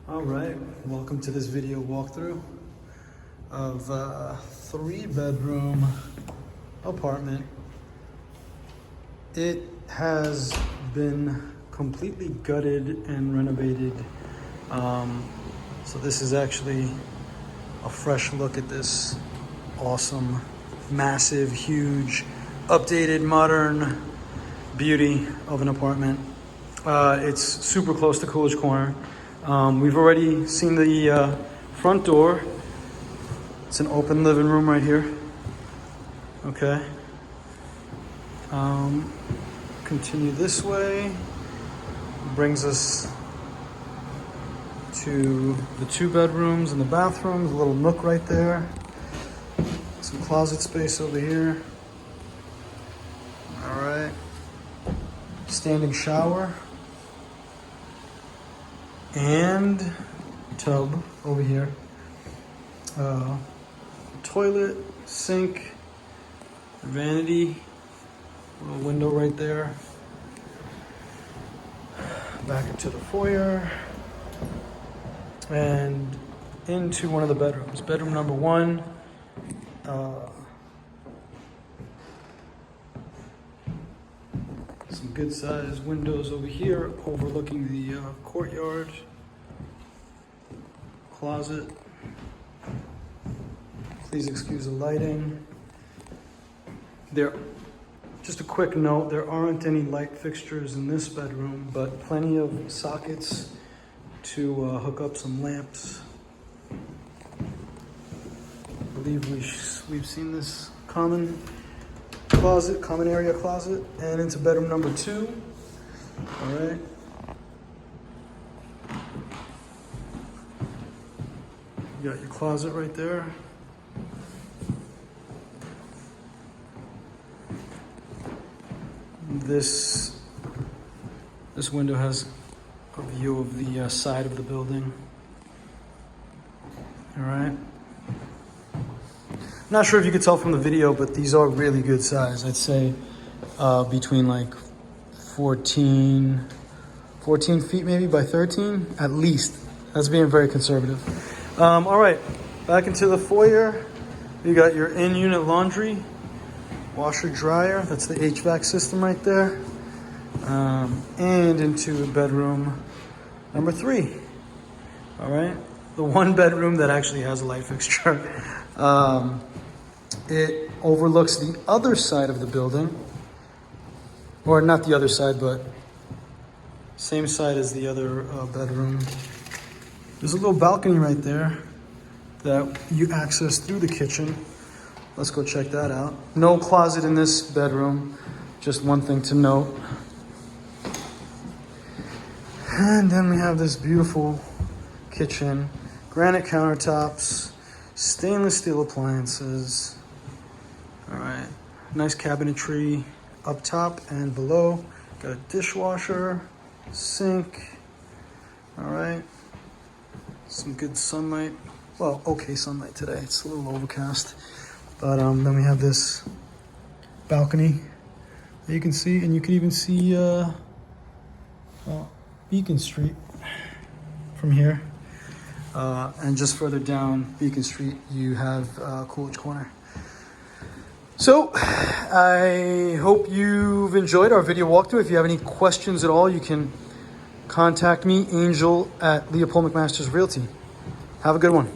All right, welcome to this video walkthrough of a 3-bedroom apartment. It has been completely gutted and renovated. So this is actually a fresh look at this awesome, massive, huge, updated, modern beauty of an apartment. It's super close to Coolidge Corner. We've already seen the front door. It's an open living room right here. Okay. Continue this way. Brings us to the 2 bedrooms and the bathrooms. A little nook right there. Some closet space over here. All right. Standing shower. And tub over here. Toilet, sink, vanity, little window right there. Back into the foyer and into one of the bedrooms. Bedroom number 1. Some good sized windows over here overlooking the courtyard. Closet. Please excuse the lighting. Just a quick note, there aren't any light fixtures in this bedroom, but plenty of sockets to hook up some lamps. I believe we've seen this common area closet, and into bedroom number 2. All right. You got your closet right there. This window has a view of the side of the building. All right. Not sure if you could tell from the video, but these are really good size. I'd say between like 14 feet maybe by 13 at least. That's being very conservative. All right, back into the foyer. You got your in-unit laundry, washer dryer. That's the HVAC system right there. And into bedroom number 3. All right, the 1 bedroom that actually has a light fixture. It overlooks the other side of the building, or not the other side, but same side as the other bedroom. There's a little balcony right there that you access through the kitchen. Let's go check that out. No closet in this bedroom, just one thing to note. And then we have this beautiful kitchen, granite countertops, stainless steel appliances. All right, nice cabinetry up top and below. Got a dishwasher, sink. All right, some good sunlight. Well, okay sunlight today. It's a little overcast. But then we have this balcony that you can see, and you can even see Beacon Street from here. And just further down Beacon Street, you have Coolidge Corner. So I hope you've enjoyed our video walkthrough. If you have any questions at all, you can contact me, Angel at Leopold McMaster's Realty. Have a good one.